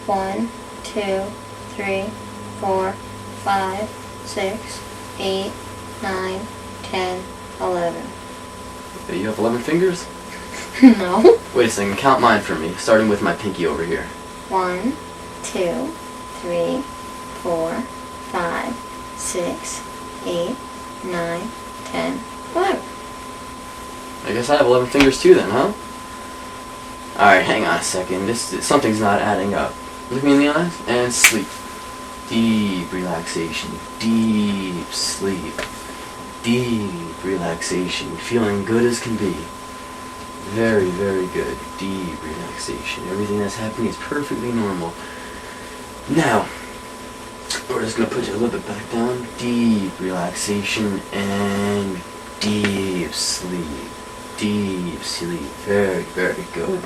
1, 2, 3, 4, 5, 6, 8, 9, 10, 11. You have 11 fingers? No. Wait a second, count mine for me, starting with my pinky over here. 1, 2, 3, 4, 5, 6, 8, 9, 10, 11. I guess I have 11 fingers too then, huh? Alright, hang on a second. Something's not adding up. Look me in the eyes and sleep. Deep relaxation. Deep sleep. Deep relaxation. Feeling good as can be. Very, very good. Deep relaxation. Everything that's happening is perfectly normal. Now, we're just going to put you a little bit back down. Deep relaxation and deep sleep. Deep sleep. Very, very good.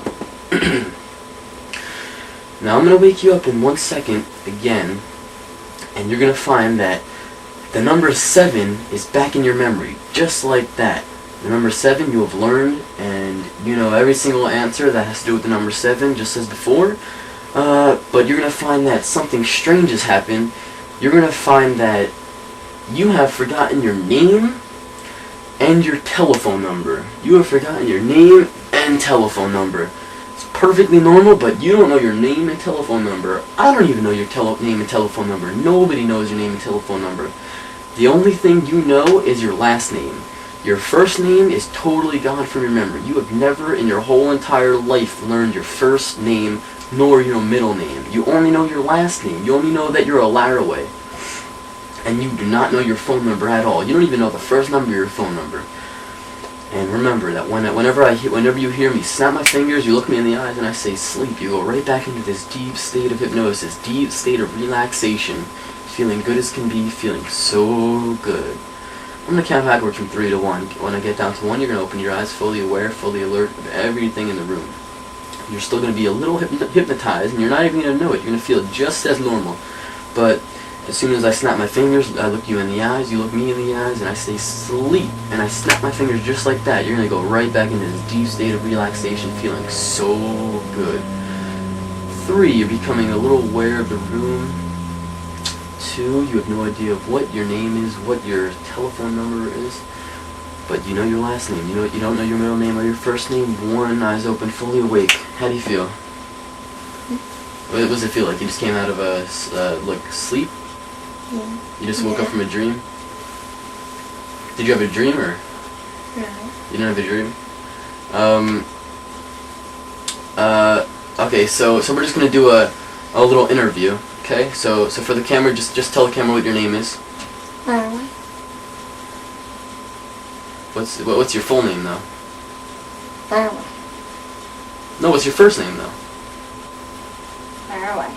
Now I'm going to wake you up in 1 second again, and you're going to find that the number 7 is back in your memory, just like that. The number 7 you have learned, and you know every single answer that has to do with the number 7, just as before. But you're going to find that something strange has happened. You're going to find that you have forgotten your name and your telephone number. You have forgotten your name and telephone number. It's perfectly normal, but you don't know your name and telephone number. I don't even know your name and telephone number. Nobody knows your name and telephone number. The only thing you know is your last name. Your first name is totally gone from your memory. You have never in your whole entire life learned your first name nor your middle name. You only know your last name. You only know that you're a VLaraway. And you do not know your phone number at all. You don't even know the first number of your phone number. And remember that whenever you hear me snap my fingers, you look me in the eyes and I say sleep, you go right back into this deep state of hypnosis, deep state of relaxation, feeling good as can be, feeling so good. I'm going to count backwards from 3 to 1. When I get down to 1, you're going to open your eyes, fully aware, fully alert of everything in the room. You're still going to be a little hypnotized, and you're not even going to know it. You're going to feel just as normal. But as soon as I snap my fingers, I look you in the eyes, you look me in the eyes, and I say sleep. And I snap my fingers just like that. You're going to go right back into this deep state of relaxation, feeling so good. 3, you're becoming a little aware of the room. 2, you have no idea of what your name is, what your telephone number is, but you know your last name. You don't know your middle name or your first name. 1, eyes open, fully awake. How do you feel? What does it feel like? You just came out of a sleep? Yeah. You just woke up from a dream? Did you have a dream or? No. You didn't have a dream? Okay, so we're just gonna do a little interview. Okay, so for the camera, just tell the camera what your name is. VLaraway. What's your full name though? VLaraway. No, what's your first name though? VLaraway.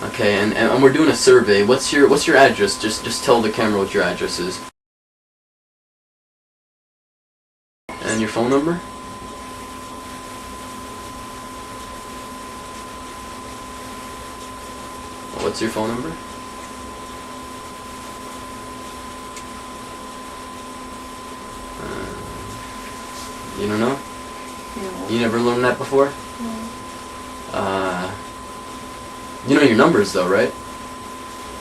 Okay, and we're doing a survey. What's your address? Just tell the camera what your address is. And your phone number? What's your phone number? You don't know? No. You never learned that before? No. You know your numbers though, right?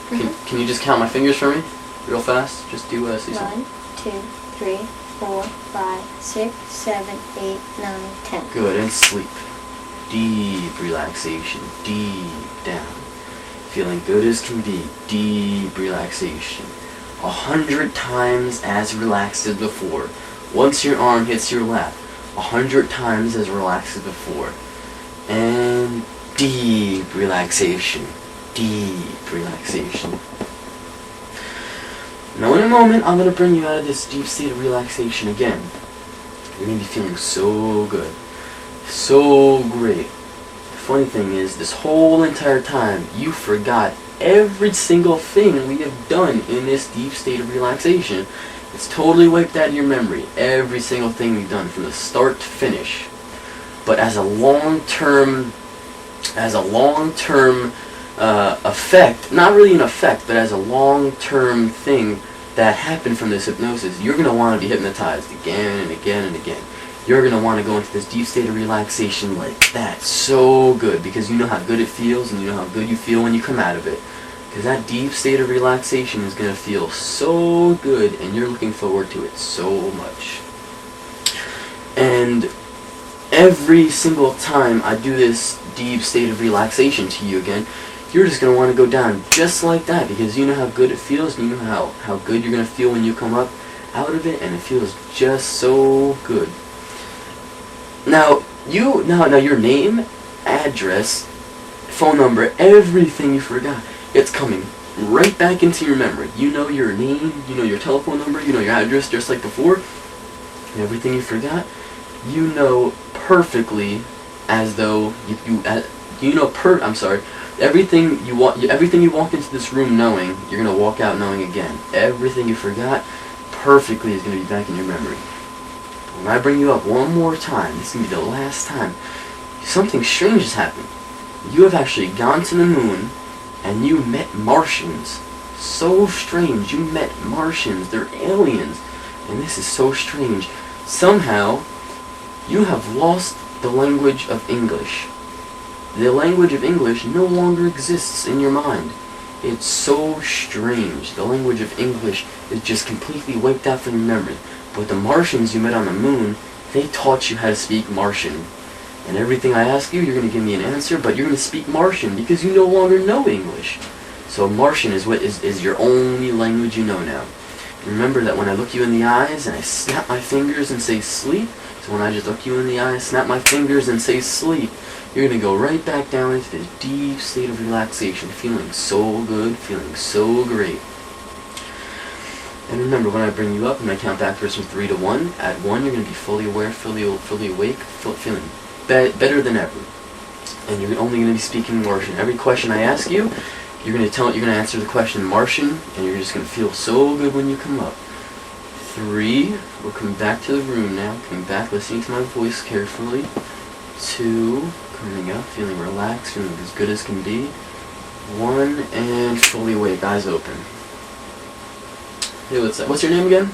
Can you just count my fingers for me? Real fast? Just do say something. 1, 2, 3, 4, 5, 6, 7, 8, 9, 10. Good, and sleep. Deep relaxation. Deep down. Feeling good as can be. Deep relaxation. 100 times as relaxed as before. Once your arm hits your lap, 100 times as relaxed as before. And deep relaxation. Deep relaxation. Now in a moment, I'm going to bring you out of this deep state of relaxation again. You're going to be feeling so good. So great. The funny thing is, this whole entire time, you forgot every single thing we have done in this deep state of relaxation. It's totally wiped out of your memory. Every single thing we've done from the start to finish. But as a long-term effect, not really an effect, but as a long-term thing that happened from this hypnosis, you're going to want to be hypnotized again and again and again. you're going to want to go into this deep state of relaxation like that. So good, because you know how good it feels, and you know how good you feel when you come out of it. Because that deep state of relaxation is going to feel so good, and you're looking forward to it so much. And every single time I do this deep state of relaxation to you again, you're just going to want to go down just like that, because you know how good it feels, and you know how good you're going to feel when you come up out of it, and it feels just so good. Now your name, address, phone number, everything you forgot, it's coming right back into your memory. You know your name, you know your telephone number, you know your address just like before, and everything you forgot, you know perfectly, as though everything you walked into this room knowing, you're gonna walk out knowing again. Everything you forgot perfectly is gonna be back in your memory. When I bring you up one more time, this is gonna be the last time, something strange has happened. You have actually gone to the moon, and you met Martians. So strange. You met Martians. They're aliens. And this is so strange. Somehow, you have lost the language of English. The language of English no longer exists in your mind. It's so strange. The language of English is just completely wiped out from your memory. But the Martians you met on the moon, they taught you how to speak Martian. And everything I ask you, you're going to give me an answer, but you're going to speak Martian because you no longer know English. So Martian is your only language you know now. Remember that when I look you in the eyes and I snap my fingers and say sleep, so when I just look you in the eyes, snap my fingers and say sleep, you're going to go right back down into this deep state of relaxation, feeling so good, feeling so great. And remember, when I bring you up and I count backwards from 3 to 1, at 1 you're going to be fully aware, fully awake, feeling better than ever. And you're only going to be speaking Martian. Every question I ask you, you're going to answer the question Martian, and you're just going to feel so good when you come up. 3, we're coming back to the room now, coming back, listening to my voice carefully. 2, coming up, feeling relaxed, feeling as good as can be. 1, and fully awake, eyes open. Hey, what's your name again?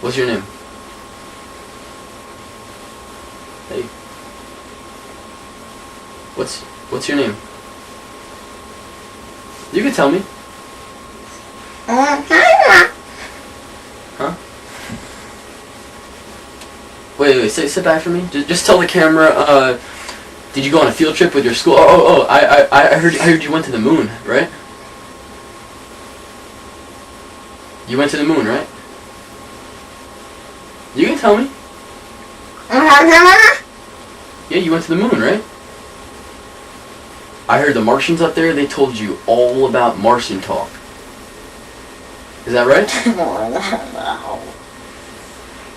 What's your name? Hey. What's your name? You can tell me. Huh? Wait, sit back for me. Just tell the camera, did you go on a field trip with your school? I heard you went to the moon, right? You went to the moon, right? You can tell me. Yeah, you went to the moon, right? I heard the Martians up there, they told you all about Martian talk. Is that right?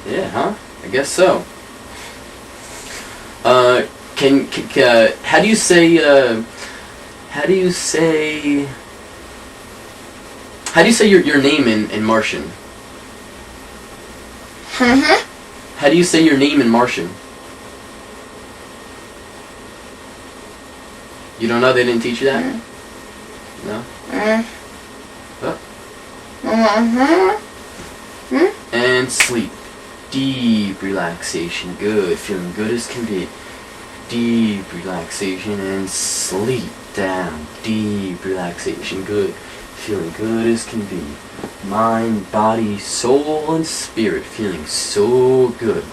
Yeah, huh? I guess so. How do you say your name in Martian? How do you say your name in Martian? You don't know? They didn't teach you that? No? Oh. And sleep. Deep relaxation. Good. Feeling good as can be. Deep relaxation and sleep down. Deep relaxation. Good. Feeling good as can be. Mind, body, soul, and spirit feeling so good.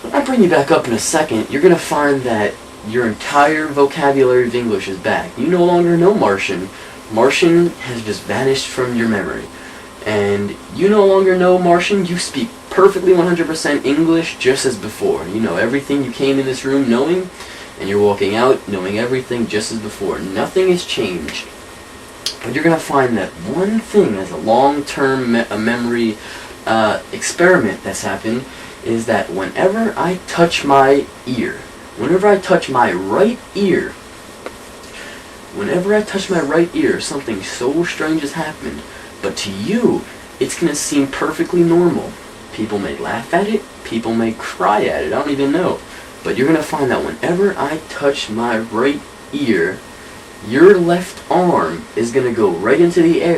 When I bring you back up in a second, you're going to find that your entire vocabulary of English is back. You no longer know Martian. Martian has just vanished from your memory. And you no longer know Martian. You speak perfectly 100% English just as before. You know everything you came in this room knowing, and you're walking out knowing everything just as before. Nothing has changed. But you're going to find that one thing as a long-term memory experiment that's happened is that whenever I touch my ear, whenever I touch my right ear, something so strange has happened. But to you, it's going to seem perfectly normal. People may laugh at it, people may cry at it, I don't even know. But you're going to find that whenever I touch my right ear, your left arm is going to go right into the air.